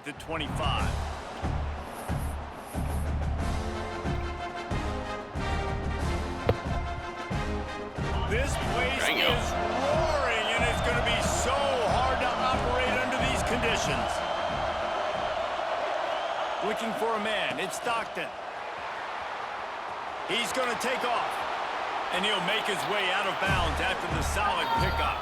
the 25. This place is roaring, and it's going to be so hard to operate under these conditions. Looking for a man. It's Stockton. He's going to take off, and he'll make his way out of bounds after the solid pickup.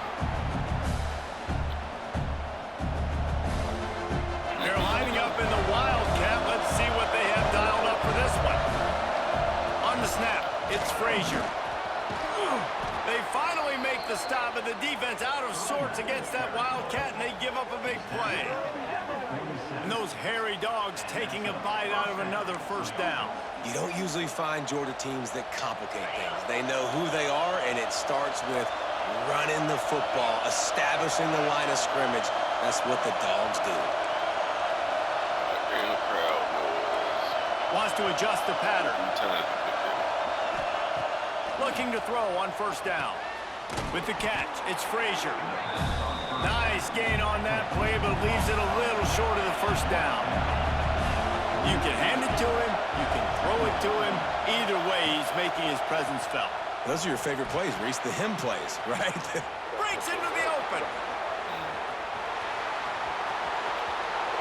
They're lining up in the Wildcat. Let's see what they have dialed up for this one. On the snap, it's Frazier. They finally make the stop, and the defense out of sorts against that Wildcat, and they give up a big play. And those hairy dogs taking a bite out of another first down. You don't usually find Georgia teams that complicate things. They know who they are, and it starts with running the football, establishing the line of scrimmage. That's what the dogs do. Wants to adjust the pattern. Looking to throw on first down. With the catch, it's Frazier. Nice gain on that play, but leaves it a little short of the first down. You can hand it to him, you can throw it to him. Either way, he's making his presence felt. Those are your favorite plays, Reese, the him plays, right? Breaks into the open.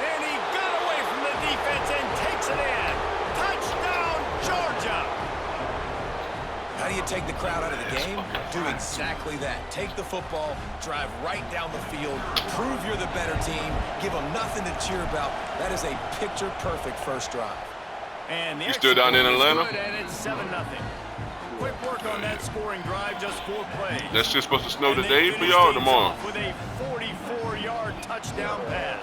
And he got away from the defense and takes it in. Touchdown, Georgia! How do you take the crowd out of the game? Do exactly that. Take the football, drive right down the field, prove you're the better team, give them nothing to cheer about. That is a picture-perfect first drive. And the you still down in Atlanta? And it's 7-0. Quick work on that scoring drive, just 4 plays. That's just supposed to snow today for y'all or tomorrow? With a 44-yard touchdown pass.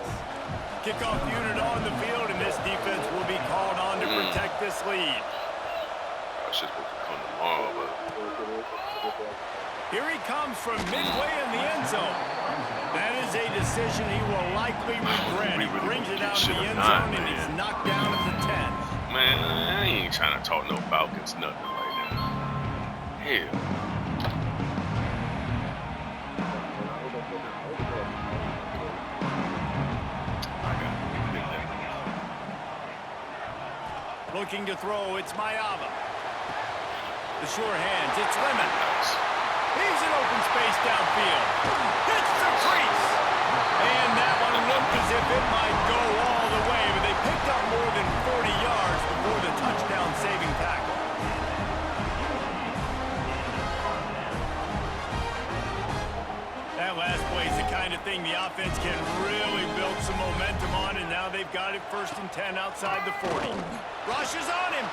Kickoff unit on the field, and this defense will be called on to protect this lead. That's just supposed to come tomorrow, but... Here he comes from midway in the end zone. That is a decision he will likely regret. He brings it out of the end zone, and he's knocked down at the 10. Man, I ain't trying to talk no Falcons nothing right now. Hell. Looking to throw, it's Mayava. The sure hands, it's Lemon. He's in open space downfield. Hits the crease. And that one looked as if it might go all the way, but they picked up more than 40 yards before the touchdown-saving tackle. That last play is the kind of thing the offense can really build some momentum on, and now they've got it 1st and 10 outside the 40. Rushes on him.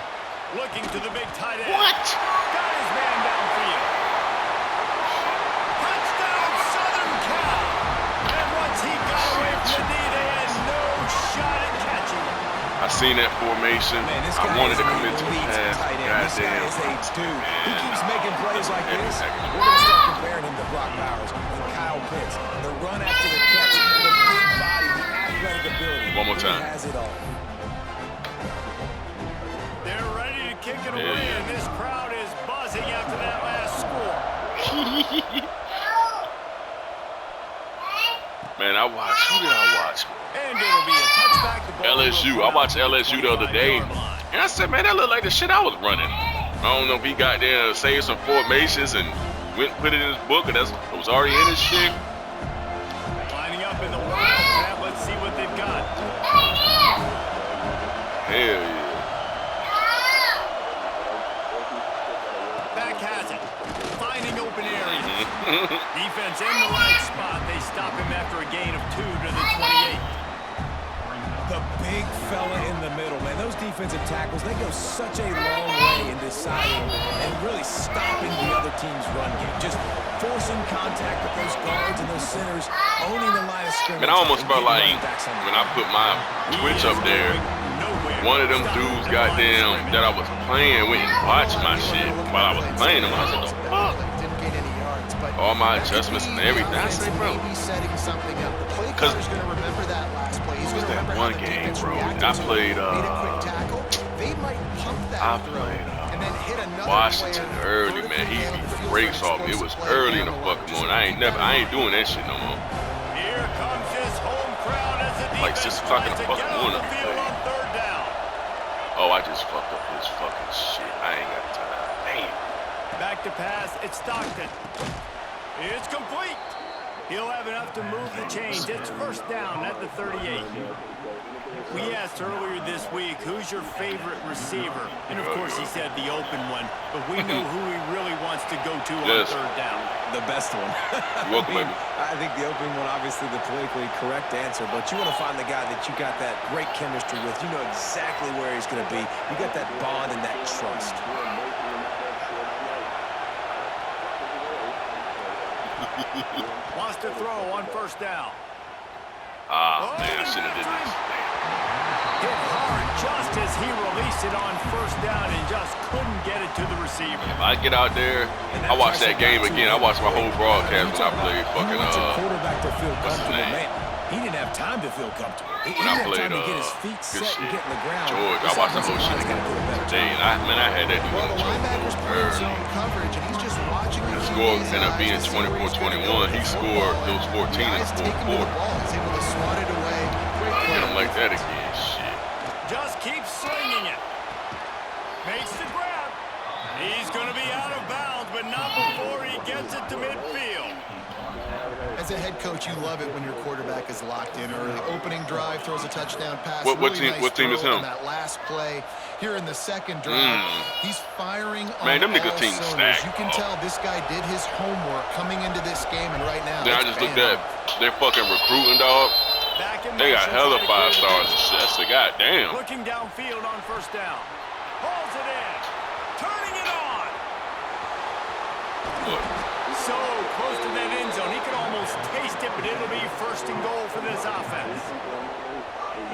Looking to the big tight end. What? Got his man downfield. Touchdown, Southern Cal. And once he got away from the knee, they had no shot at catching him. I seen that formation. Man, I wanted to commit to a pass. This guy is a dude. He keeps making plays like this. We're We're going to start comparing him to Brock Bowers and Kyle Pitts. The run after the catch, the big body, the athletic ability. One more time. He has it all. They're ready to kick it away, and this crowd is buzzing after that last score. Man, I watched. Who did I watch? And it'll be a touchback. LSU. I watched LSU the other day, and I said, man, that looked like the shit I was running. I don't know if he got there and saved some formations and went and put it in his book, and it was already in his shit. Lining up in the Wildcat. Let's see what they've got. Hell yeah. Back has it. Finding open areas. Defense in the right spot. They stop him after a gain of 2 to the 28. The big fella in the middle, man. Those defensive tackles, they go such a long way in deciding and really stopping the other team's run game. Just forcing contact with those guards and those centers, owning the line of scrimmage. Man, I almost felt like when I put my Twitch up there, one of them dudes goddamn that I was playing went and watched my shit while I was playing them. I said, oh, fuck. All my adjustments and everything. I said, bro. Because it was that one game, bro. I played Washington early, man. He beat the brakes off me. It was early in the fucking morning. I ain't doing that shit no more. Here comes his home crowd as the Like 6 o'clock in the fucking morning. Oh, I just fucked up this fucking shit. I ain't got time. Damn. Back to pass. It's Stockton. It's complete. He'll have enough to move the chains. It's first down at the 38. We asked earlier this week, who's your favorite receiver? And, of course, he said the open one. But we know who he really wants to go to on third down. The best one. You're welcome, baby. I think the opening one, obviously, the politically correct answer. But you want to find the guy that you got that great chemistry with. You know exactly where he's going to be. You got that bond and that trust. Wants to throw on first down. Man, I shouldn't have did this. Hit hard just as he released it on first down and just couldn't get it to the receiver. If I get out there, I watch that game again. I watch my whole broadcast when I played fucking quarterback to feel what's his comfortable, name? man. He didn't have time to feel comfortable. He When I didn't have played time to get his feet good set and shit. get in the ground. George, I watched the whole shit again. Dang, I had that dude Well, on the linebacker's playing the zone coverage, and he's just watching The the score QB's ended up being eyes to see where he's 24-21. He scored those 14 in the Guys fourth taking to the quarter. ball. He's able to swat it away. Great play. Hit him like that again. Shit. Just keeps slinging it. Makes the grab. He's going to be out of bounds, but not before he gets it to midfield. As a head coach, you love it when your quarterback is locked in early. Opening drive, throws a touchdown pass. What really team- what team is throw him? on that last play here in the second drive. He's firing Man, on them niggas all team cylinders. stacked. You can tell this guy did his homework coming into this game, and right now, Then I it's just looked paying at off. their fucking recruiting, dog. Back in They got motion, hella trying to 5 clear the stars and shit. I said, goddamn. Looking downfield on first down. Pulls it in. Turning it on. Look, So close to that end zone. He could almost taste it, but it'll be first and goal for this offense.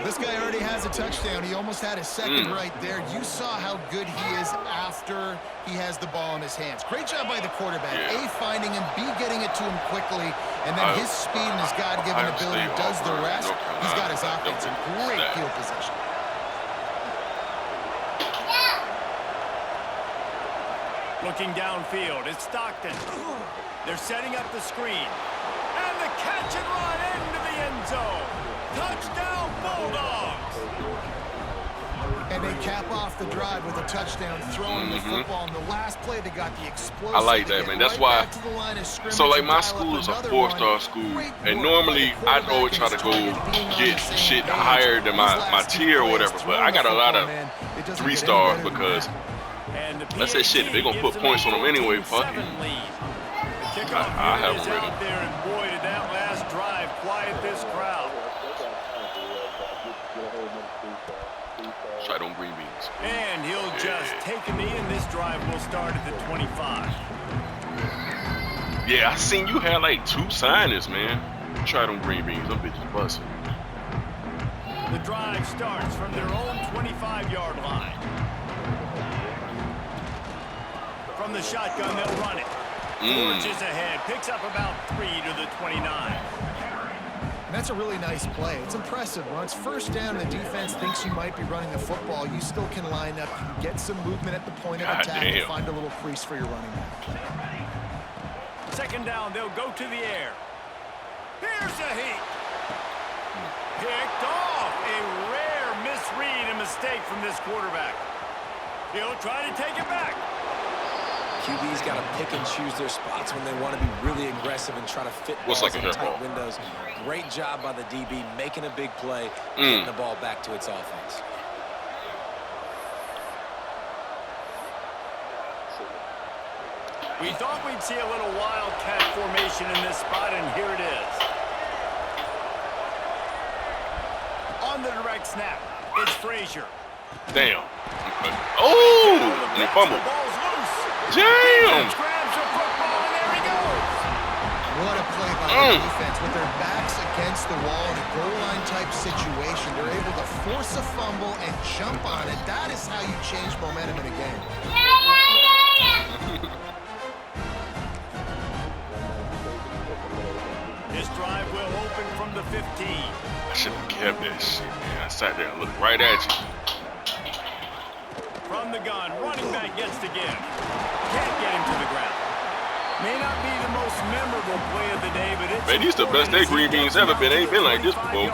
This guy already has a touchdown. He almost had a second right there. You saw how good he is after he has the ball in his hands. Great job by the quarterback. Yeah. A, finding him. B, getting it to him quickly. And then his speed and his God-given Ohio ability State, does the Auburn, rest. North He's got his Carolina, offense in double great stack. field position. Looking downfield, it's Stockton. They're setting up the screen. And the catch and run into the end zone. Touchdown, Bulldogs. And they cap off the drive with a touchdown, throwing the football. And the last play, they got the explosive. I like that, to man. get That's right why. back to the line of scrimmage So, like, and my dial up school is a another 4-star one. school. Great And work normally, by the I'd always try to go get shit higher than my tier or whatever. But I got a lot of 3 stars because And the that's that shit. If they gonna put points on them anyway, fuck it. The kickoff I have unit is them ready. out there, and boy, did that last drive quiet this crowd. Tried on green beans. And he'll just take a knee, and this drive will start at the 25. Yeah, I seen you had like 2 signings, man. Tried on green beans. Them bitches busting. The drive starts from their own 25-yard line. From the shotgun, they'll run it. George is ahead, picks up about 3 to the 29. And that's a really nice play. It's impressive. When it's first down and the defense thinks you might be running the football, you still can line up, you can get some movement at the point of attack and damn. find a little crease for your running back. Second down, they'll go to the air. Here's a heat. Picked off. A rare misread and mistake from this quarterback. He'll try to take it back. QB's got to pick and choose their spots when they want to be really aggressive and try to fit What's balls like a in hair tight ball? windows. Great job by the DB making a big play, getting the ball back to its offense. We thought we'd see a little wildcat formation in this spot, and here it is. On the direct snap, it's Frazier. Damn. Oh! And he fumbled. The ball's loose. Damn! Defense grabs the football, and there he goes. What a play by the defense. With their backs against the wall in a goal line type situation, they're able to force a fumble and jump on it. That is how you change momentum in a game. This drive will open from the 15. I should have kept that shit, man. I sat there and looked right at you. From the gun, running back gets to give. Can't get him to the ground. May not be the most memorable play of the day, but it's Man, these the best day green beans ever been. Ain't been like this before.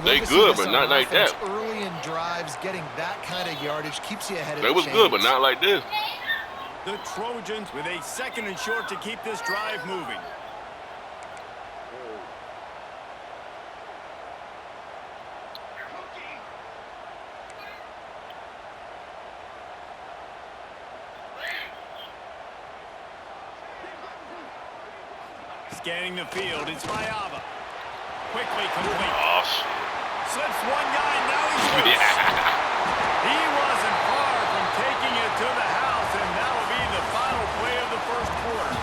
They good, but not like that. Early in drives, getting that kind of yardage keeps you ahead of the They was good, but not like this. The Trojans with a 2nd and short to keep this drive moving. Scanning the field, it's Mayava. Quickly complete. Oh, shit. Slips one guy, now he's loose. He wasn't far from taking it to the house, and that will be the final play of the first quarter.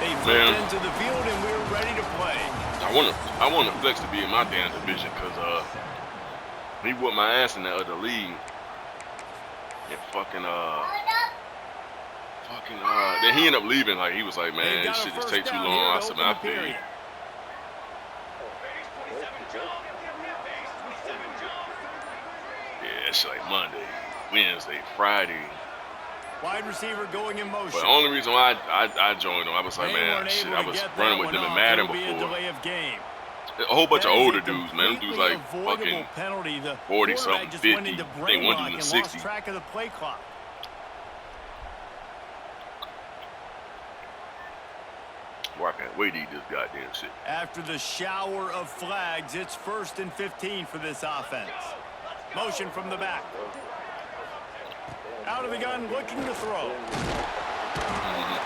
They flipped into the field, and we're ready to play. I want Flex to be in my damn division because he whooped my ass in that other league. And then he ended up leaving. Like he was like, man, this shit just take too long. I said, man, I feel you. Yeah, it's like Monday, Wednesday, Friday. Wide receiver going in motion. But the only reason why I joined them, I was like, man, shit, I was running with them in Madden before. A whole bunch of older dudes, man. Them dudes like fucking 40-something, 50. They one dude in the 60s. Track of the play clock. Boy, I can't wait to eat this goddamn shit. After the shower of flags, it's 1st and 15 for this offense. Motion from the back. Out of the gun, looking to throw.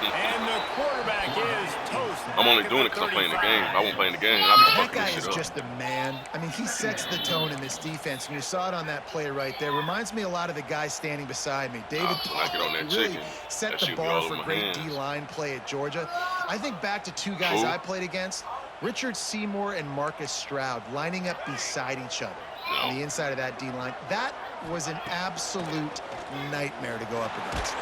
And the quarterback is toast. I'm only doing it because I'm playing the game. If I wasn't playing the game, I'd be That fucking guy this is shit up. just a man. I mean, he sets the tone in this defense, and you saw it on that play right there. Reminds me a lot of the guy standing beside me. David when I get on that really chicken, set that the shit be bar all for over my great hands. D-line play at Georgia. I think back to 2 guys I played against, Richard Seymour and Marcus Stroud, lining up beside each other on the inside of that D-line. That was an absolute nightmare to go up against.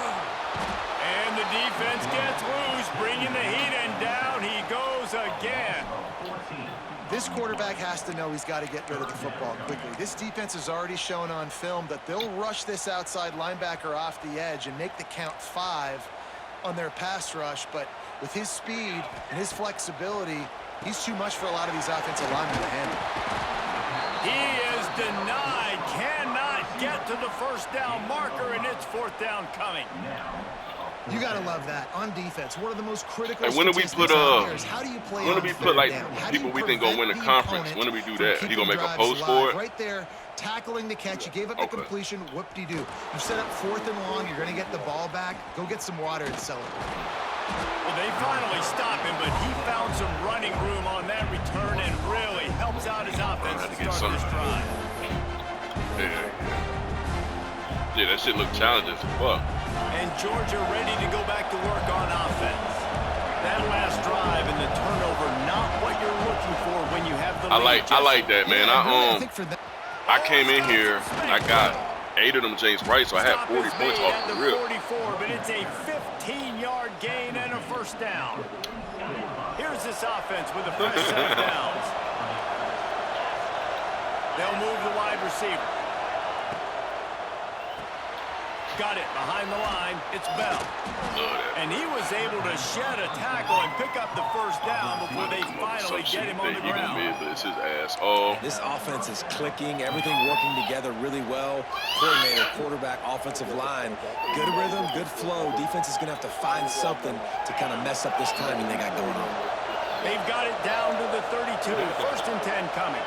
And the defense gets loose, bringing the heat, and down he goes again. This quarterback has to know he's got to get rid of the football quickly. This defense has already shown on film that they'll rush this outside linebacker off the edge and make the count 5 on their pass rush, but with his speed and his flexibility, he's too much for a lot of these offensive linemen to handle. He is denied, cannot get to the first down marker, and it's 4th down coming. You gotta love that on defense. One of the most critical. Hey, when do we put how do you play when do we put like people we think gonna win the conference? When do we do that? He gonna make a post for it? Right there, tackling the catch. You gave up the completion. Whoop-de-doo. You set up 4th and long. You're gonna get the ball back. Go get some water and celebrate. Well, they finally stop him, but he found some running room on that return and really helps out his offense to start this drive. Yeah, that shit look challenging as fuck. And Georgia ready to go back to work on offense. That last drive and the turnover, not what you're looking for when you have the lead. I like that, man. I came in here, I got 8 of them James Rice, so I had 40 points off the rip. 44, but it's a 15-yard gain and a 1st down. Here's this offense with a fresh set of downs. They'll move the wide receiver. Got it behind the line. It's Bell. And he was able to shed a tackle and pick up the 1st down before they finally get him on the ground. It's his ass. Oh. This offense is clicking, everything working together really well. Coordinator, quarterback, offensive line. Good rhythm, good flow. Defense is going to have to find something to kind of mess up this timing they got going on. They've got it down to the 32. 1st and 10 coming.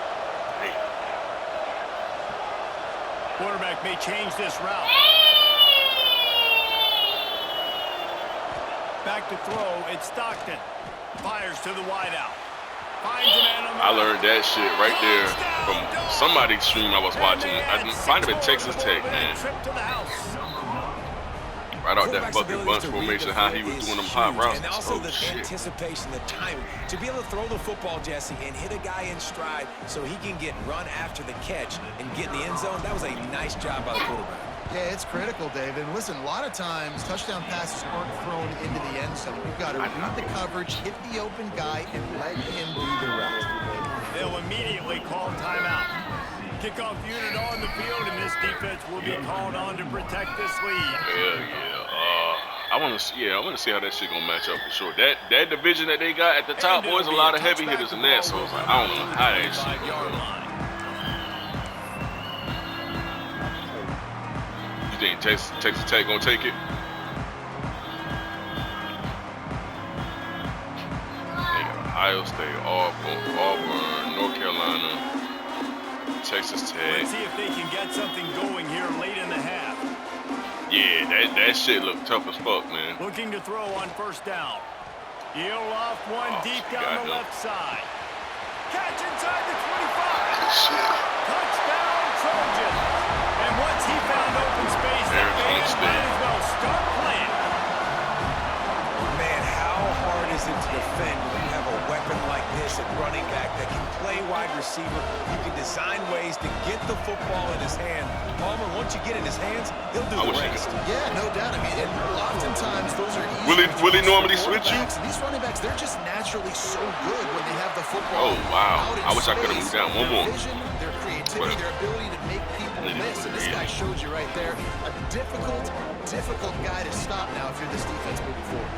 Quarterback may change this route. Back to throw, it's Stockton. Fires to the wideout. Finds a man on the I learned that shit right there from somebody's stream I was watching. I find him at Texas Tech, man. Right out that fucking bunch formation, how he was doing them hot routes. And also the anticipation, the timing. To be able to throw the football, Jesse, and hit a guy in stride so he can get run after the catch and get in the end zone, that was a nice job by the quarterback. Yeah, it's critical, David. Listen, a lot of times touchdown passes aren't thrown into the end zone. You've got to read the coverage, hit the open guy, and let him do the rest. They'll immediately call timeout. Kickoff unit on the field, and this defense will be called on to protect this lead. Hell yeah. I want to see how that shit gonna match up for sure. That division that they got at the top, boys, a lot of heavy hitters in that. So it's like, I don't know how that shit gonna go. think Texas Tech gonna take it? They got Ohio State, Auburn, North Carolina, Texas Tech. Let's see if they can get something going here late in the half. Yeah, that shit look tough as fuck, man. Looking to throw on first down. He'll off one deep down the left side. Catch inside the 25. Touchdown, Trojan. And once he found open space, that man might as well start playing. Man, how hard is it to defend when you have a weapon like this at running back that can play wide receiver? You can design ways to get the football in his hand. Palmer, once you get in his hands, he'll do the rest. Yeah, no doubt. I mean, oftentimes those are easy. Will he normally switch you? These running backs, they're just naturally so good when they have the football. Oh, wow. Out in I wish I could have moved down one more. Their vision, their creativity, their ability to make people miss. And this guy showed you right there. A difficult guy to stop now if you're this defense moving forward.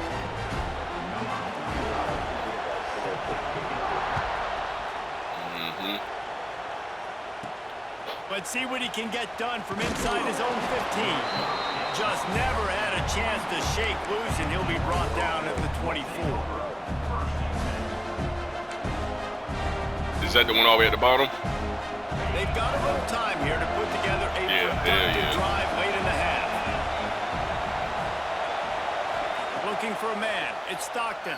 Let's see what he can get done from inside his own 15. Just never had a chance to shake loose, and he'll be brought down at the 24. Is that the one all the way at the bottom? They've got a little time here to put together a productive drive late in the half. Looking for a man. It's Stockton.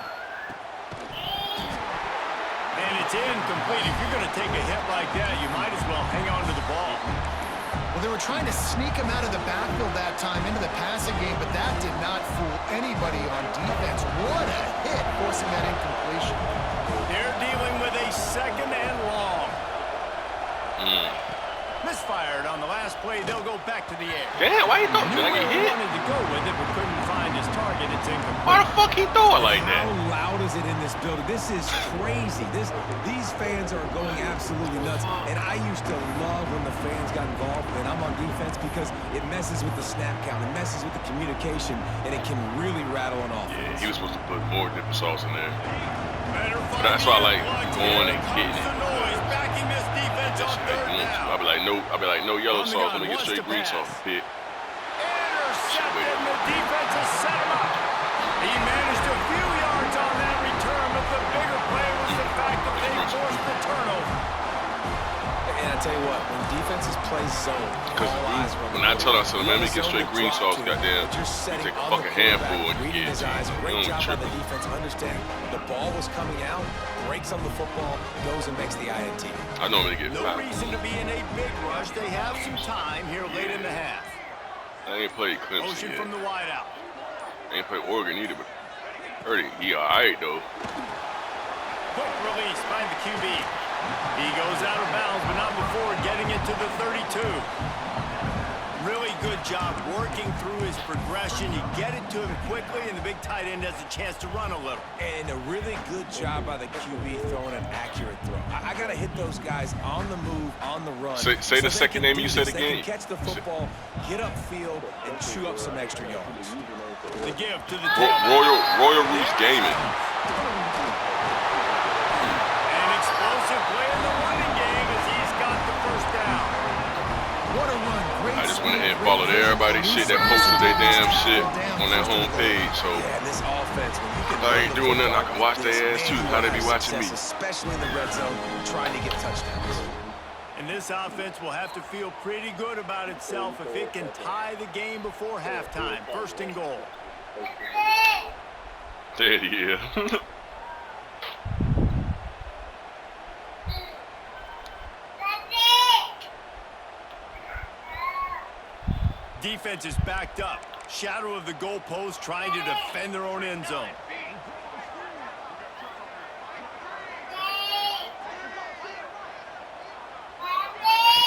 And it's incomplete. If you're going to take a hit like that, you might as well hang on to the ball. Well, they were trying to sneak him out of the backfield that time into the passing game, but that did not fool anybody on defense. What a hit, forcing that incompletion. They're dealing with a second and long. Misfired on the last play. They'll go back to the air. Damn, why you throw it? He Did I get hit? wanted to go with it, but couldn't find his target. It's incomplete. Why the fuck he throw it like that? How loud is it in this building? This is crazy. These fans are going absolutely nuts. And I used to love when the fans got involved, and I'm on defense because it messes with the snap count, it messes with the communication, and it can really rattle an offense. Yeah, he was supposed to put more dip sauce in there. But that's why I like going and getting it. Backing this defense on third down. I'll be like, no yellow sauce. I'm gonna get straight green sauce. Pit. Intercepted. The defense has set him up. He managed a few yards on that return, but the bigger play was the fact that they forced the turnover. And I tell you what, when defenses play zone, because when I tell them, man, let me get straight green sauce, goddamn, you take a fucking handful and reading his eyes. Great job by the defense, understanding the ball was coming out, breaks on the football, goes and makes the INT. I normally get no reason to be in a big rush. They have some time here late in the half. I ain't played Clemson Motion yet. from the wideout. I ain't played Oregon either, but heard he all right though. Quick release by the QB. He goes out of bounds, but not before getting it to the 32. Really good job working through his progression. You get it to him quickly, and the big tight end has a chance to run a little. And a really good job by the QB throwing an accurate throw. I got to hit those guys on the move, on the run. Say the second name you said again. They can catch the football, get upfield, and chew up some extra yards. The give to the tailback. Royal Roots Gaming. An explosive play in the running game as he's got the first down. What a run. Great. I just went ahead and followed everybody shit that posted their damn shit on that home page. So yeah, this offense, when you can I ain't doing nothing. I can watch their ass too. How they be watching me. Especially in the red zone, trying to get touchdowns. And this offense will have to feel pretty good about itself if it can tie the game before halftime. First and goal. There he is. Defense is backed up. Shadow of the goalpost trying to defend their own end zone.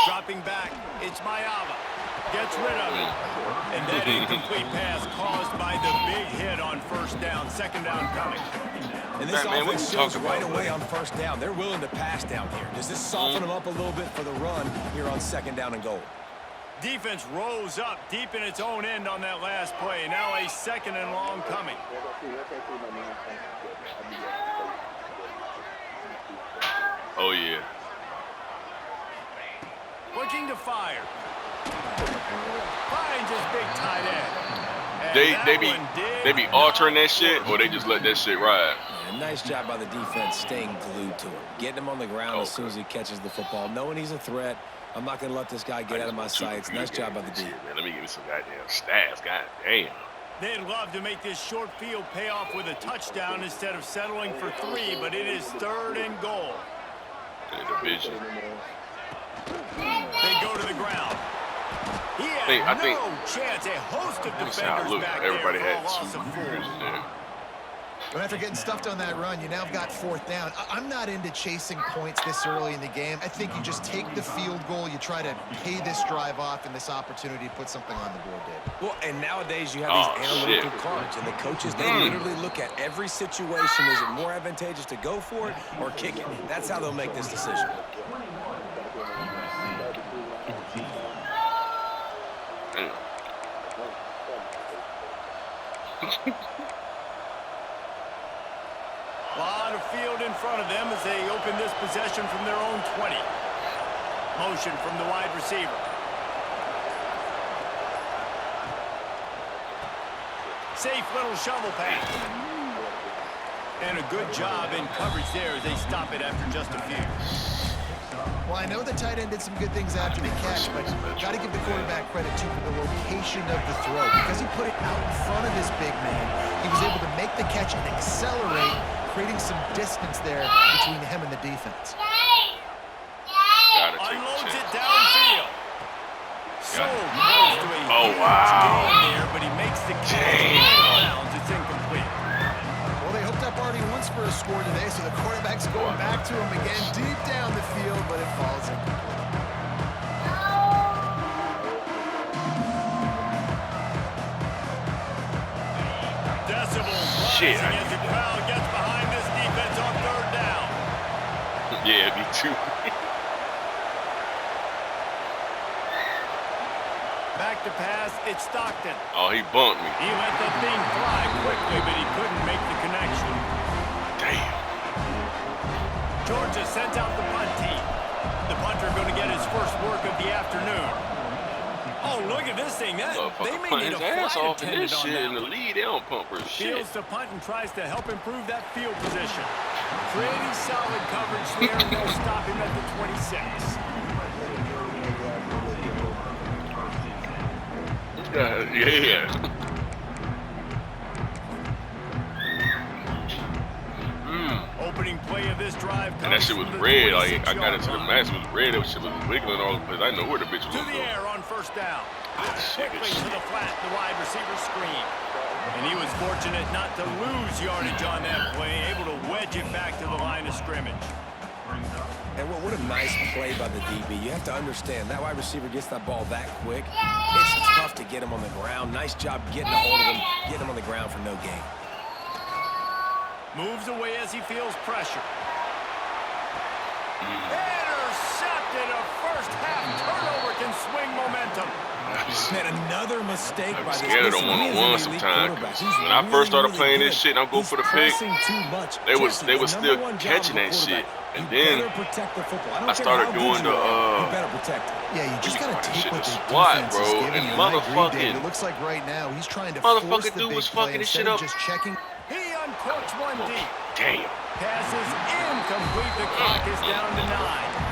Dropping back, it's Mayava. Gets rid of it. And that incomplete pass caused by the big hit on first down. Second down coming. And this Man, offense shows right away on first down. They're willing to pass down here. Does this soften them up a little bit for the run here on second down and goal? Defense rose up deep in its own end on that last play. Now a second and long coming. Oh yeah. Looking to fire. Finds Georgia's big tight end. And They be altering that shit, or they just let that shit ride. Yeah, nice job by the defense staying glued to him. Getting him on the ground as soon as he catches the football. Knowing he's a threat. I'm not going to let this guy get out of my sights. Nice job by the D. Man, let me give you some goddamn stats. God damn. They'd love to make this short field pay off with a touchdown instead of settling for 3, but it is 3rd and goal. In the division. They go to the ground. He had no chance. A host of defenders back everybody there had for a loss of 4. there. But after getting stuffed on that run, you now have got 4th down. I'm not into chasing points this early in the game. I think you just take the field goal. You try to pay this drive off and this opportunity to put something on the board, Dave. Well, and nowadays you have these analytical cards, and the coaches, they literally look at every situation. Is it more advantageous to go for it or kick it? That's how they'll make this decision. Lot of field in front of them as they open this possession from their own 20. Motion from the wide receiver. Safe little shovel pass. And a good job in coverage there as they stop it after just a few. Well, I know the tight end did some good things after the catch, but got to give the quarterback credit, too, for the location of the throw. Because he put it out in front of his big man, he was able to make the catch and accelerate, creating some distance there between him and the defense. Unloads it downfield. So close to a huge gain there, but he makes the catch out of bounds. It's incomplete. Well, they hooked up already once for a score today, so the quarterback's going back to him again deep down the field, but it falls incomplete. Decibels rising as the crowd gets behind this defense on 3rd down. Yeah, me too. Back to pass, it's Stockton. Oh, he bumped me. He let that thing fly quickly, but he couldn't make the connection. Damn. Georgia sends out the punt team. The punter going to get his first work of the afternoon. Oh, look at this thing. They may need a flight attendant on that. In the lead, they don't pump her shit. Fields the punt and tries to help improve that field position. Pretty solid coverage there, and they'll stop him at the 26. Yeah. Opening play of this drive. And that shit was red. Like, I got into the match, it was red. That shit was wiggling all the place. I know where the bitch was To the air on 1st down. Quickly to the flat, the wide receiver screen. And he was fortunate not to lose yardage on that play, able to wedge it back to the line of scrimmage. And what a nice play by the DB. You have to understand, that wide receiver gets that ball that quick. It's tough to get him on the ground. Nice job getting a hold of him, getting him on the ground for no gain. Moves away as he feels pressure. Intercepted. A first-half turnover can swing momentum. Man, another mistake by this. Scared of them one-on-one sometimes. When I first started playing this shit and I'm going for the pick, they was still catching that shit. And then I started doing the Yeah, you just gotta take what the squat, defense bro. is giving And you. motherfucking It looks like right now he's trying to force the big was play fucking this instead shit of up. just checking. He uncorks one deep. Damn. Pass is incomplete. The clock is down to 9.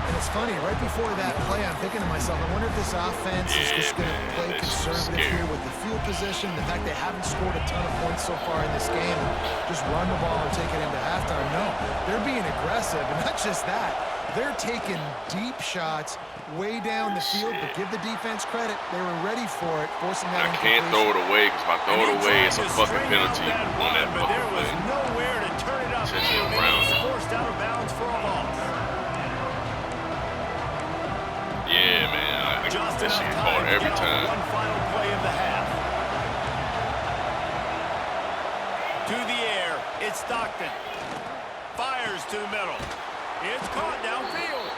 And it's funny, right before that play, I'm thinking to myself, I wonder if this offense is just going to play conservative here with the field position, the fact they haven't scored a ton of points so far in this game, and just run the ball and take it into halftime. No, they're being aggressive, and not just that. They're taking deep shots way down the field, but give the defense credit. They were ready for it, forcing that I can't throw it away, because if I throw it away, it's a fucking penalty on that But there fucking was thing. nowhere to turn it up. He was forced out of bounds for a loss. Yeah, man. Just That shit enough hard time to every get off time. one final play of the half. To the air, it's Stockton. Fires to the middle. It's caught downfield.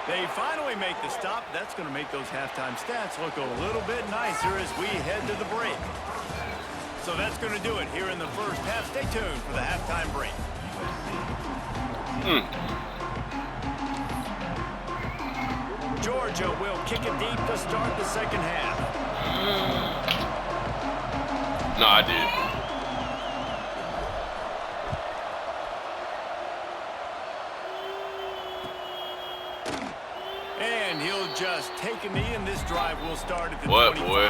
They finally make the stop. That's going to make those halftime stats look a little bit nicer as we head to the break. So that's going to do it here in the first half. Stay tuned for the halftime break. Georgia will kick it deep to start the second half. No, I did. And he'll just take a knee, and this drive will start at the What, 25. boy?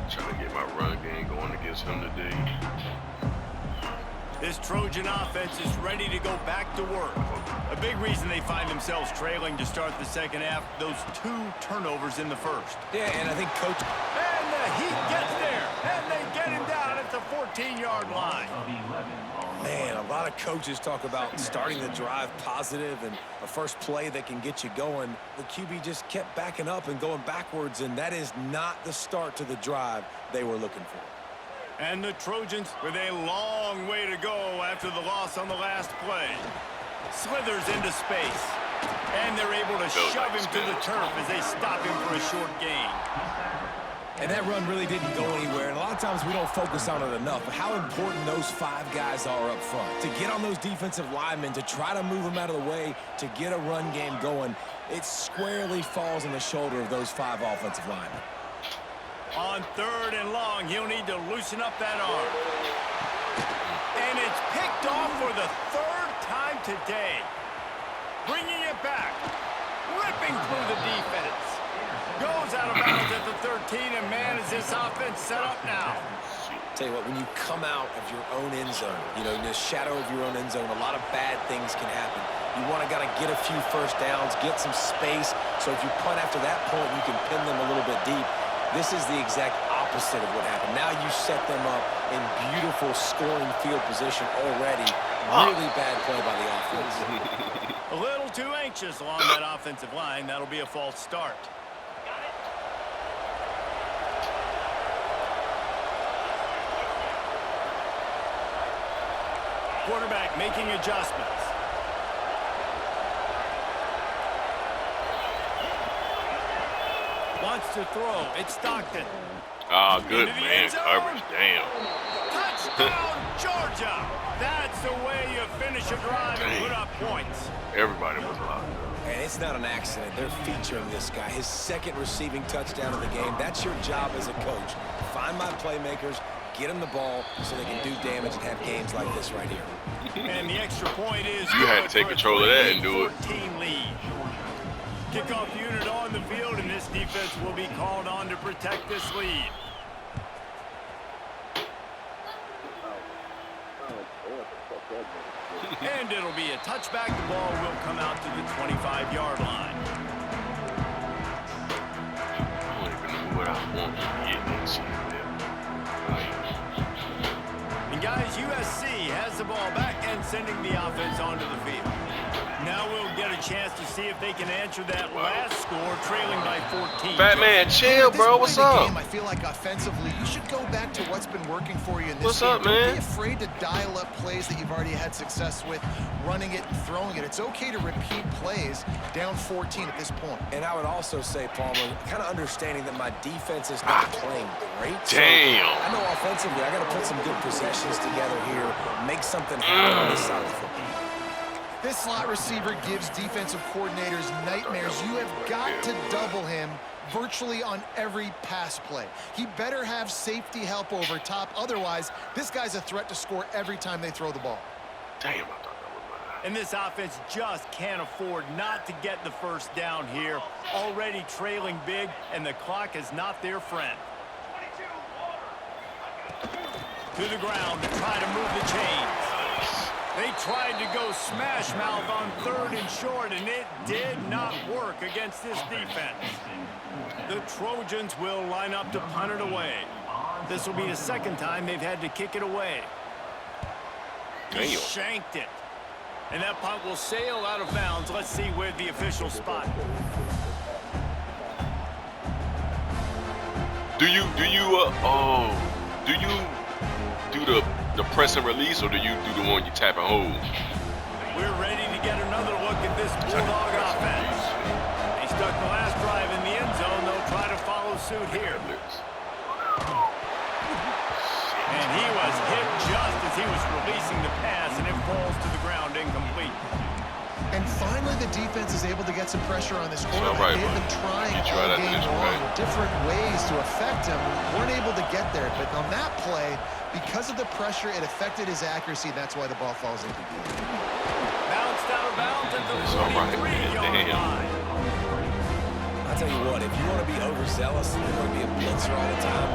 Trying to get my run game going against him today. This Trojan offense is ready to go back to work. A big reason they find themselves trailing to start the second half, those 2 turnovers in the first. Yeah, and I think Coach... And the Heat gets there, and they get him down at the 14-yard line. Man, a lot of coaches talk about starting the drive positive and a first play that can get you going. The QB just kept backing up and going backwards, and that is not the start to the drive they were looking for. And the Trojans with a long way to go after the loss on the last play. Slithers into space, and they're able to shove him to the turf as they stop him for a short gain. And that run really didn't go anywhere, and a lot of times we don't focus on it enough, but how important those 5 guys are up front. To get on those defensive linemen, to try to move them out of the way, to get a run game going, it squarely falls on the shoulder of those 5 offensive linemen. On 3rd and long, he'll need to loosen up that arm. And it's picked off for the 3rd time today. Bringing it back. Ripping through the defense. Goes out of bounds at the 13, and man, is this offense set up now. Tell you what, when you come out of your own end zone, you know, in the shadow of your own end zone, a lot of bad things can happen. You want to get a few first downs, get some space, so if you punt after that point, you can pin them a little bit deep. This is the exact opposite of what happened. Now you set them up in beautiful scoring field position already. Really bad play by the offense. A little too anxious along that offensive line. That'll be a false start. Quarterback making adjustments. Wants to throw. It's Stockton. Ah, good man coverage. Damn. Touchdown, Georgia. That's the way you finish a drive and put up points. Everybody was locked up. And it's not an accident. They're featuring this guy. His 2nd receiving touchdown of the game. That's your job as a coach. Find my playmakers, get them the ball so they can do damage and have games like this right here. And the extra point is You had to take control of that and do it. 14 lead. Kickoff unit on the field, and this defense will be called on to protect this lead. And it'll be a touchback. The ball will come out to the 25-yard line. I don't even know what I want to get this year. And guys, USC has the ball back and sending the offense onto the field. Now we'll get a chance to see if they can answer that last score, trailing by 14. Fat man, chill, bro. What's up? Game, I feel like offensively, you should go back to what's been working for you in this What's game. up, man? Don't be afraid to dial up plays that you've already had success with, running it and throwing it. It's okay to repeat plays down 14 at this point. And I would also say, Palmer, kind of understanding that my defense is not playing great. Damn. So I know offensively, I got to put some good possessions together here, make something happen on this side of the football. This slot receiver gives defensive coordinators nightmares. You have got to double him virtually on every pass play. He better have safety help over top. Otherwise, this guy's a threat to score every time they throw the ball. Damn, I thought that was mine. And this offense just can't afford not to get the first down here. Already trailing big, and the clock is not their friend. To the ground to try to move the chains. They tried to go smash mouth on 3rd and short, and it did not work against this defense. The Trojans will line up to punt it away. This will be the 2nd time they've had to kick it away. He shanked it. And that punt will sail out of bounds. Let's see where the official spot. Do you do the press and release, or do you do the one you tap and hold? We're ready to get another look at this Bulldog offense. They stuck the last drive in the end zone. They'll try to follow suit here. he was releasing the pass, and it falls to the ground incomplete. And finally, the defense is able to get some pressure on this quarterback. Right, They've been trying you all try that game this long way. with different ways to affect him. Weren't able to get there. But on that play, because of the pressure, it affected his accuracy, and that's why the ball falls incomplete. Bounced out of bounds at the It's all right, man. 43-yard Damn. line. I'll tell you what, if you want to be overzealous and you want to be a blitzer all the time,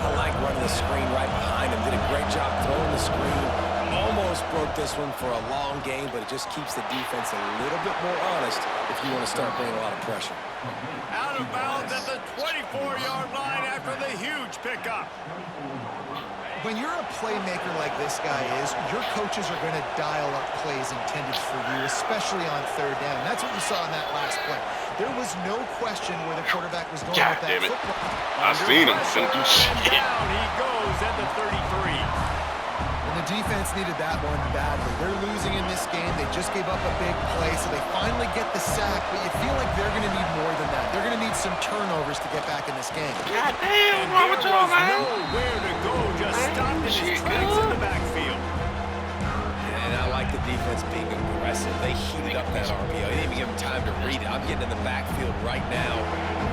I like running the screen right behind him. Did a great job throwing the screen. Almost broke this one for a long game, but it just keeps the defense a little bit more honest if you want to start bringing a lot of pressure. Out of bounds at the 24-yard line after the huge pickup. When you're a playmaker like this guy is, your coaches are going to dial up plays intended for you, especially on third down. That's what you saw in that last play. There was no question where the quarterback was going God with that damn it. football. I seen him. Couldn't do And shit. down he goes at the 33. And the defense needed that one badly. They're losing in this game. They just gave up a big play, so they finally get the sack, but you feel like they're going to need more than that. They're going to need some turnovers to get back in this game. God damn, And wrong with there y'all, was man? nowhere to go, just stopped in his Shit, tracks good. in the backfield. And I like the defense being aggressive. They heated up that RPO. They didn't even give him time to read it. I'm getting in the backfield right now,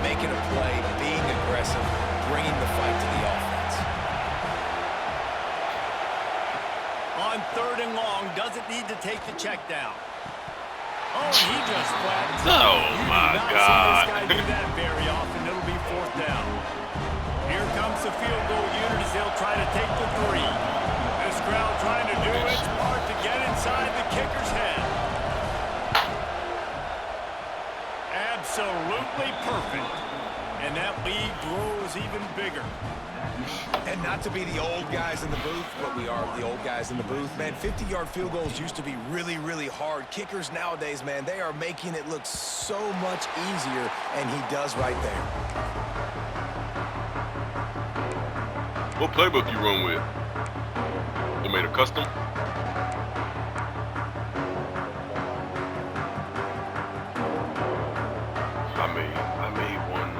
making a play, being aggressive, bringing the fight to the offense. On third and long, doesn't need to take the check down. Oh, and he just flattens him. Oh, You do my not God. see this guy do that very often. It'll be fourth down. Here comes the field goal unit as they'll try to take the three. This crowd trying to do its part to get inside the kicker's head. Absolutely perfect. And that lead grows even bigger. And not to be the old guys in the booth, but we are the old guys in the booth. Man, 50-yard field goals used to be really, really hard. Kickers nowadays, man, they are making it look so much easier, and he does right there. What playbook you run with? You made a custom? I made one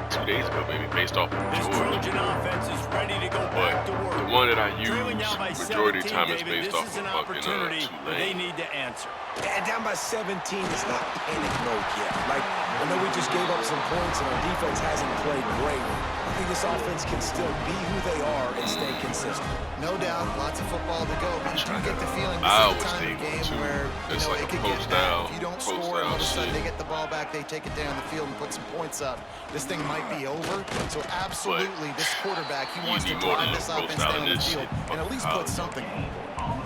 2 days ago, maybe, based off of This George. Trojan offense is ready to go But back to work. the one that I use, Trailing now by majority of the 17, time, is David, based this off is of an fucking opportunity that they Tulane. need to answer. And down by 17, it's not panic mode yet. Like, I know we just gave up some points and our defense hasn't played great. I think this offense can still be who they are and stay consistent. No doubt, lots of football to go, but you do get the feeling I this always is the time of think the game too, where it's like it a could get bad. post-out- If you don't post-out score and all of a sudden shit. they get the ball back, they take it down the field and put some points up. This thing might be over. So absolutely, this quarterback, he wants to need more drive than this a offense post-out down in the this field shit. and at least Fucking put something on the board.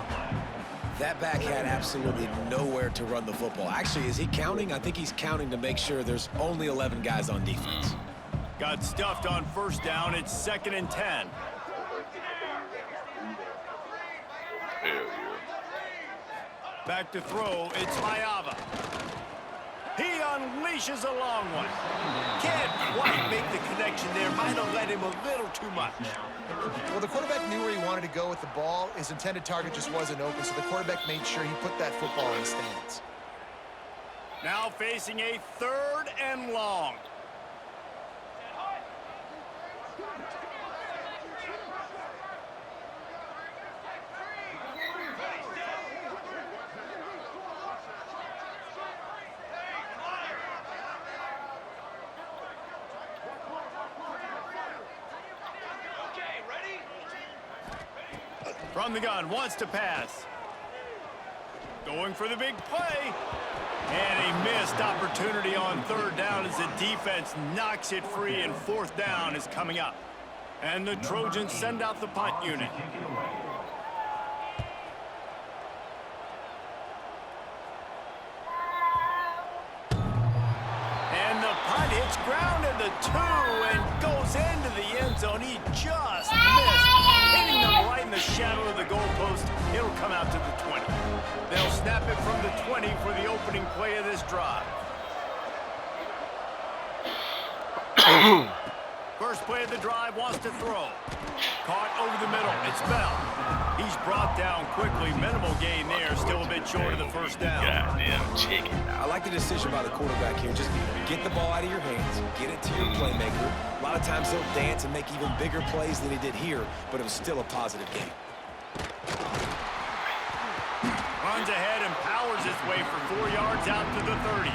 That back had absolutely nowhere to run the football. Actually, is he counting? I think he's counting to make sure there's only 11 guys on defense. Got stuffed on first down. It's 2nd and 10. Hell yeah. Back to throw. It's Mayava. He unleashes a long one. Can't quite make the connection there. Might have let him a little too much. Well, the quarterback knew where he wanted to go with the ball. His intended target just wasn't open, so the quarterback made sure he put that football in the stands. Now facing a 3rd and long. From the gun, wants to pass. Going for the big play. And a missed opportunity on 3rd down as the defense knocks it free, and 4th down is coming up. And the Trojans send out the punt unit. And the punt hits ground at the 2 and goes into the end zone. He just missed, hitting them right in the shadow of the goalpost. It'll come out to the 20. They'll snap it from the 20 for the opening play of this drive. First play of the drive, wants to throw. Caught over the middle. It's Bell. He's brought down quickly. Minimal gain there. Still a bit short of the first down. Goddamn chicken. I like the decision by the quarterback here. Just get the ball out of your hands, get it to your playmaker. A lot of times he'll dance and make even bigger plays than he did here, but it was still a positive game. runs ahead and powers his way for 4 yards out to the 30.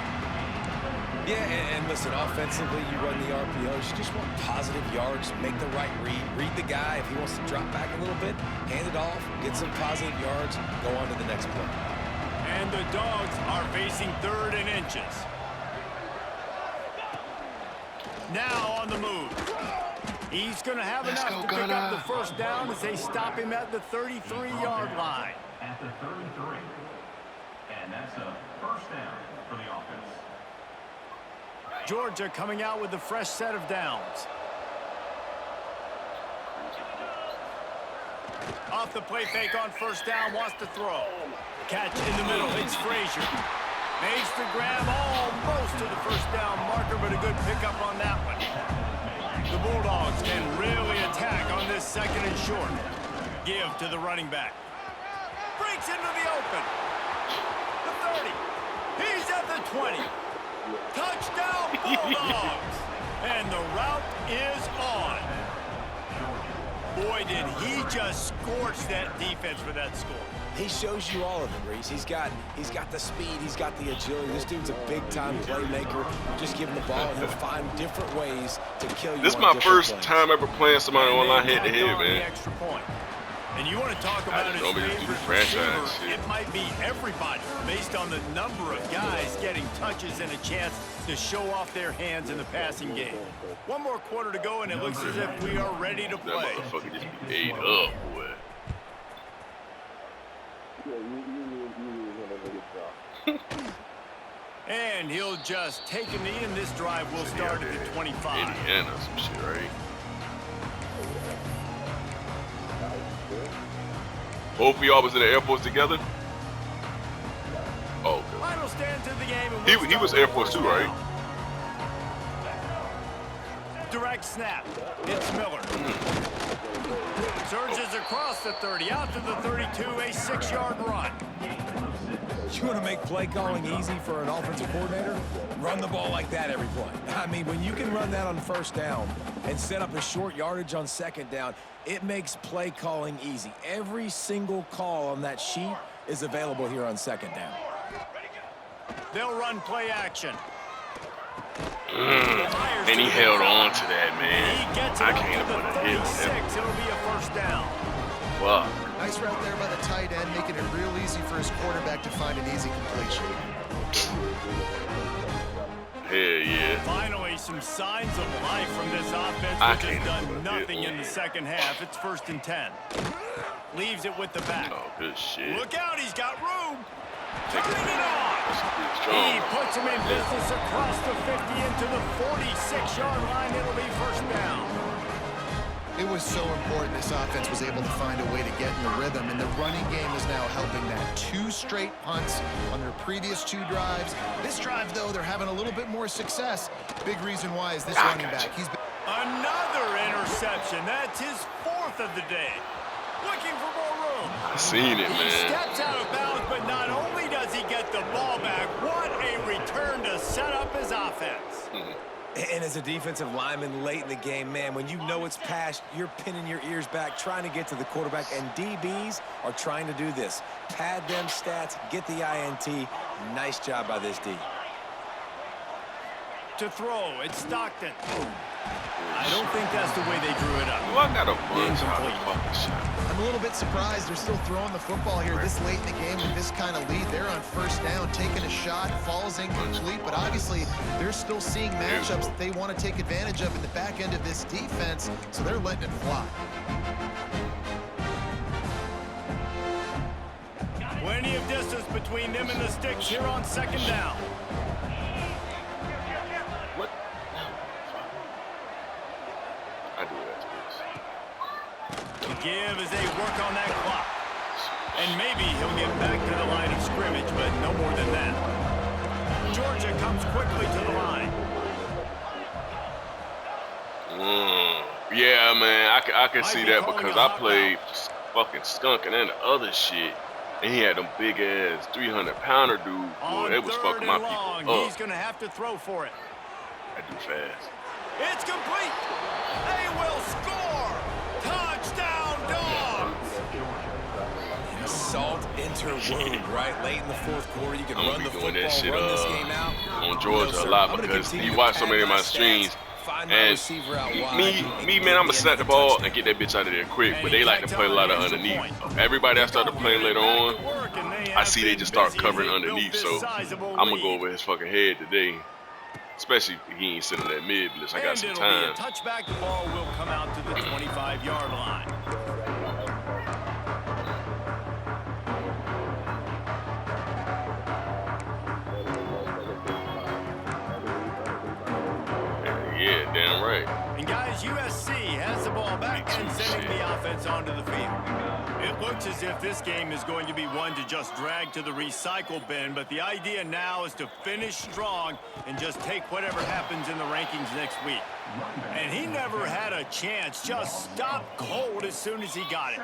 Yeah, and listen, offensively, you run the RPOs. You just want positive yards, make the right read. Read the guy. If he wants to drop back a little bit, hand it off, get some positive yards, go on to the next play. And the Dogs are facing 3rd and inches. Now on the move. He's going to have enough to pick up the first down as they stop him at the 33-yard line. At the 33. And that's a first down for the offense. Georgia coming out with a fresh set of downs. Off the play fake on first down, wants to throw. Catch in the middle, it's Frazier. Makes the grab almost to the first down marker, but a good pickup on that one. The Bulldogs can really attack on this 2nd and short. Give to the running back. Breaks into the open. The 30. He's at the 20. Touchdown Bulldogs! And the route is on. Boy, did he just scorch that defense for that score. He shows you all of it, Reese. He's got the speed, he's got the agility. This dude's a big-time playmaker. Just give him the ball, and he'll find different ways to kill you. This is my first time ever playing somebody online head-to-head, man. Extra point. And you want to talk about his favorite receiver, it might be everybody based on the number of guys getting touches and a chance to show off their hands in the passing game. 1 more quarter to go, and it looks as if we are ready to play. That motherfucker just be ate up, boy. And he'll just take a knee, and this drive will start at the 25. Indiana, some shit, right? Both of y'all was in the Air Force together? Oh, good. Final stands of the game. He was Air Force too, right? Direct snap. It's Miller. Surges across the 30, out to the 32, a 6-yard run. You want to make play calling easy for an offensive coordinator? Run the ball like that every play. I mean, when you can run that on first down and set up a short yardage on second down, it makes play calling easy. Every single call on that sheet is available here on second down. They'll run play action. And he held on to that, man. He gets it I up can't to put the a hit on 36. him. It'll be a first down. Fuck. Nice route there by the tight end, making it real easy for his quarterback to find an easy completion. Hell yeah. Finally, some signs of life from this offense, which has done nothing in the second half. It's 1st and 10. Leaves it with the back. Oh, good shit. Look out, he's got room. Take Turning it on. He puts him in business across the 50 into the 46-yard line. It'll be first down. It was so important this offense was able to find a way to get in the rhythm, and the running game is now helping that. 2 straight punts on their previous 2 drives. This drive, though, they're having a little bit more success. Big reason why is this running back. He's been Another interception. That's his 4th of the day. Looking for more room. I seen it, He man. steps out of bounds, but not only does he get the ball back, what a return to set up his offense. And as a defensive lineman late in the game, man, when you know it's past, you're pinning your ears back, trying to get to the quarterback, and DBs are trying to do this. Pad them stats, get the INT. Nice job by this D. To throw, it's Stockton. I don't think that's the way they drew it up. Well, I got a bunch of fucking shot. I'm a little bit surprised they're still throwing the football here this late in the game with this kind of lead. They're on first down, taking a shot, falls incomplete, but obviously they're still seeing matchups that they want to take advantage of in the back end of this defense, so they're letting it fly. Plenty of distance between them and the sticks here on second down. What? I do that to To give as they work on that clock. And maybe he'll get back to the line of scrimmage, but no more than that. Georgia comes quickly to the line. Yeah, man, I can see that because I played fucking skunking and the other shit. And he had them big-ass 300-pounder dudes. Boy, they was fucking my people up. He's going to have to throw for it. I do fast. It's complete. They will score. Touchdown, Dogs. Assault in winter wound, right? Late in the fourth quarter, you can I'm run gonna the be doing football, that shit run this game out. on Georgia a lot because you watch so many of my streams, and me, man, I'm gonna snap the ball and get that bitch out of there quick. But they like to play a lot of underneath. Everybody I started playing later on, I see they just start covering underneath. So I'm gonna go over his fucking head today, especially if he ain't sitting that mid blitz. I got some time. Touchback, the ball will come out to the 25-yard line. Yeah, damn right. And guys, USC has the ball back and sending the offense onto the field. It looks as if this game is going to be one to just drag to the recycle bin, but the idea now is to finish strong and just take whatever happens in the rankings next week. And he never had a chance, just stopped cold as soon as he got it.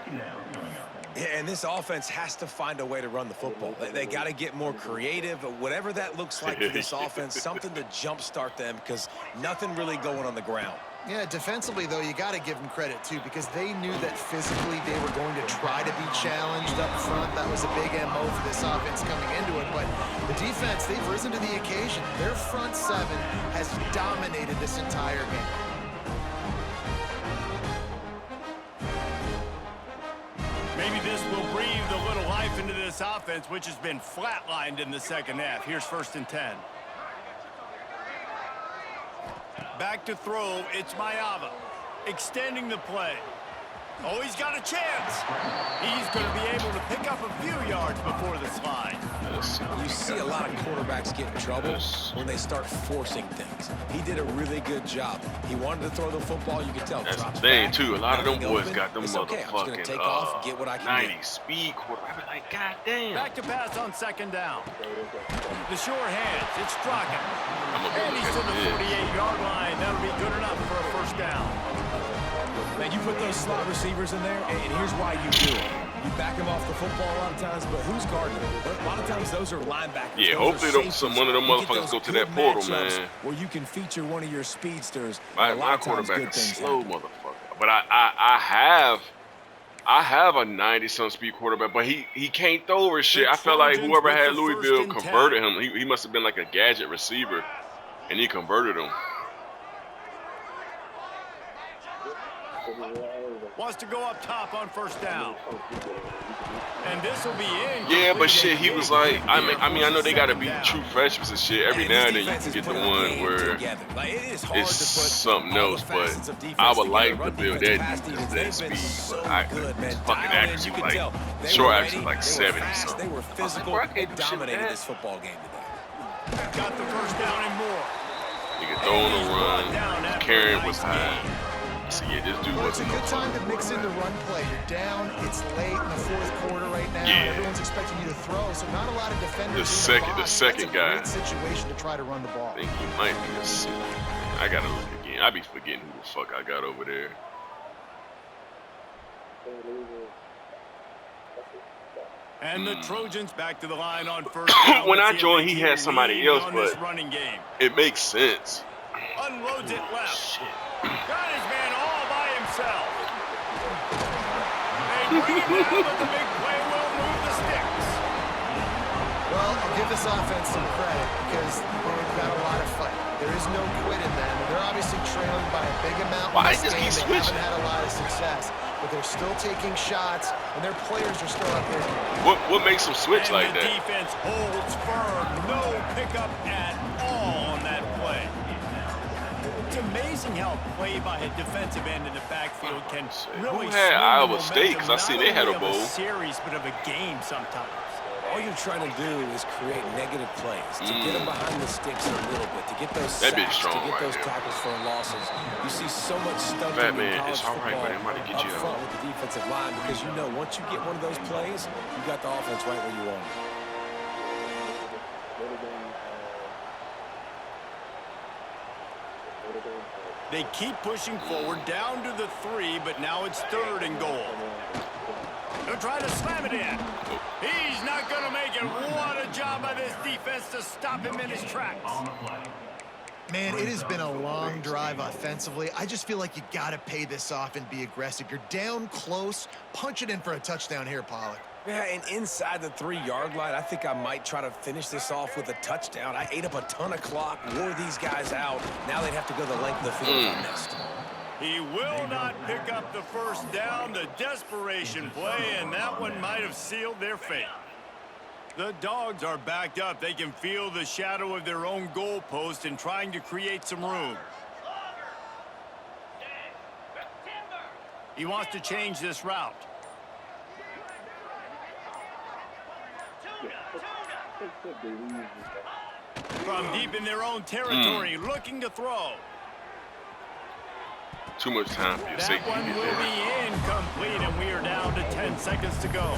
Yeah, and this offense has to find a way to run the football. They got to get more creative, whatever that looks like for this offense, something to jumpstart them because nothing really going on the ground. Yeah, defensively, though, you got to give them credit, too, because they knew that physically they were going to try to be challenged up front. That was a big MO for this offense coming into it. But the defense, they've risen to the occasion. Their front seven has dominated this entire game. Maybe this will breathe a little life into this offense, which has been flatlined in the second half. Here's 1st and 10. Back to throw, it's Mayava. Extending the play. Oh, he's got a chance. He's going to be able to pick up a few yards before the slide. You see a lot of quarterbacks get in trouble when they start forcing things. He did a really good job. He wanted to throw the football. You could tell. That's the thing, too. A lot of them boys got them motherfucking take off, get what I can 90 speed quarterback. Like, goddamn. Back to pass on 2nd down. The sure hands. It's Straka. And he's to the 48-yard line. That'll be good enough for a 1st down. Man, you put those slot receivers in there, and here's why you do it. You back them off the football a lot of times, but who's guarding them? A lot of times those are linebackers. Yeah, hopefully one of them motherfuckers go to that portal, man. Where you can feature one of your speedsters. My quarterback is slow, motherfucker. But I have a 90-some speed quarterback, but he can't throw over shit. I felt like whoever had Louisville converted him. He must have been like a gadget receiver, and he converted him. Wants to go up top on 1st down. And this will be in. Yeah, but shit, he was like, I mean, I know they gotta be true freshmen and shit. Every now and then you can get the one where it's something else, but I would like to build that speed. Fucking accuracy, like short accuracy, like 70 something. They were physical and dominated this football game today. Got the 1st down and more. You can throw on the run. Carrying was high. So yeah, this dude It's a good time to mix in the run play. You're down. It's late in the 4th quarter right now. Yeah. Everyone's expecting you to throw, so not a lot of defenders. The second guy. Great situation to try to run the ball. I think he might be a center. I gotta look again. I be forgetting who the fuck I got over there. And the Trojans back to the line on 1st down. When I joined, he had somebody else, but it makes sense. Unloads it left. Shit. Got his man all by himself. They bring him down, but the big play will move the sticks. Well, I'll give this offense some credit because they've got a lot of fight. There is no quit in them. They're obviously trailing by a big amount. Why just keep they switching? haven't had a lot of success, but they're still taking shots, and their players are still up there. What makes them switch and like the that? Defense holds firm. No pickup at all on that play. It's amazing how play by a defensive end in the backfield can really Who had swing the Iowa State? Because I momentum, see not they had only a bowl. of a series, but of a game sometimes. All you're trying to do is create negative plays, to get them behind the sticks a little bit, to get those That sacks, bitch strong to get right those there. tackles for losses. You see so much stunting Fat in man, college it's all right, football man. I'm about to get up you out. front with the defensive line because you know once you get one of those plays, you got the offense right where you want it. They keep pushing forward, down to the 3, but now it's 3rd and goal. They'll try to slam it in. He's not going to make it. What a job by this defense to stop him in his tracks. Man, it has been a long drive offensively. I just feel like you got to pay this off and be aggressive. You're down close. Punch it in for a touchdown here, Pollard. Yeah, and inside the 3-yard line, I think I might try to finish this off with a touchdown. I ate up a ton of clock, wore these guys out. Now they'd have to go the length of the field if I missed. He will not pick up the first down. The desperation play, and that one might have sealed their fate. The Dogs are backed up. They can feel the shadow of their own goalpost and trying to create some room. He wants to change this route. From deep in their own territory, looking to throw. Too much time for your safety. That one will be incomplete, and we are down to 10 seconds to go.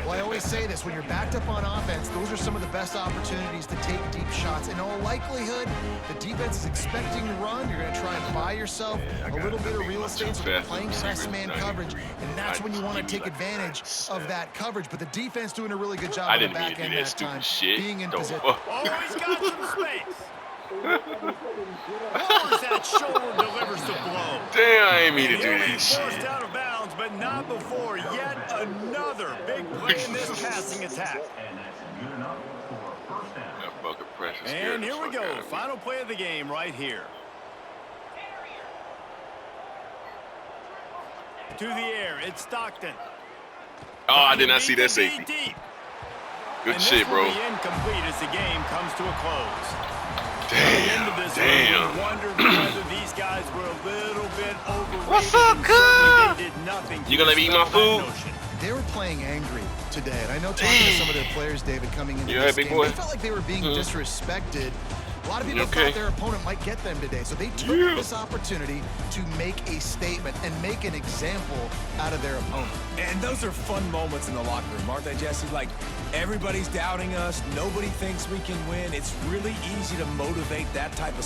Well, I always say this, when you're backed up on offense, those are some of the best opportunities to take deep shots. In all likelihood, the defense is expecting to run. You're going to try and buy yourself a little bit of real estate, so you're playing press man coverage, and that's when you want to take advantage of that coverage. But the defense doing a really good job on the back end that time, being in position. Oh, he's got some space. Lowers that shoulder, delivers the blow. Damn, I ain't mean to do He'll be this forced shit. out of bounds, but not before yet another big play in this passing attack. And that's good enough for a first down. That fucking pressure scared And the here we fuck go, out of me. final play of the game right here. To the air, it's Stockton. Oh, I did not see that Beat safety. deep. Good And shit, this will bro. be incomplete as the game comes to a close. At the end of Damn, this damn. we wondered whether these guys were a little bit overrated. What's up, and certainly cuz? they did nothing to You gonna let me eat my dispel that food? notion. They were playing angry today, and I know talking to some of their players, David, coming into You this alright, big game, boy? they felt like they were being disrespected. A lot of people okay? thought their opponent might get them today, so they took Yeah. this opportunity to make a statement and make an example out of their opponent. And those are fun moments in the locker room, aren't they, Jesse? Like, everybody's doubting us. Nobody thinks we can win. It's really easy to motivate that type of